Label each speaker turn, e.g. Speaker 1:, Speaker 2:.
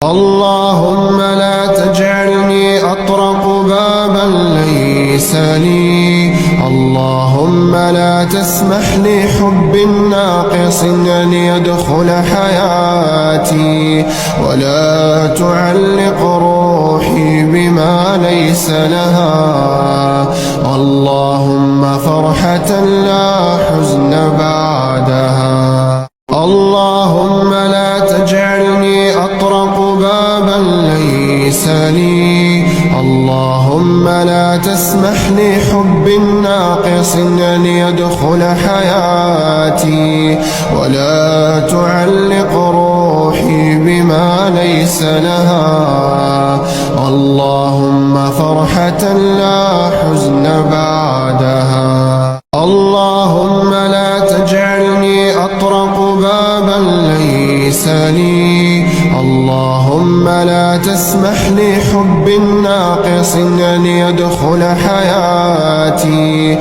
Speaker 1: اللهم لا تجعلني أطرق بابا ليس لي. اللهم لا تسمح لحب ناقص أن يدخل حياتي، ولا تعلق روحي بما ليس لها. اللهم فرحة لا حزن بعدها. اللهم لا تجعلني أطرق بابا ليس لي. اللهم لا تسمح لحب ناقص أن يدخل حياتي، ولا تعلق روحي بما ليس لها. اللهم فرحة لا حزن بعدها. اللهم لا تجعلني أطرق بابا ليس لي. اللهم لا تسمح لحب ناقص أن يدخل حياتي.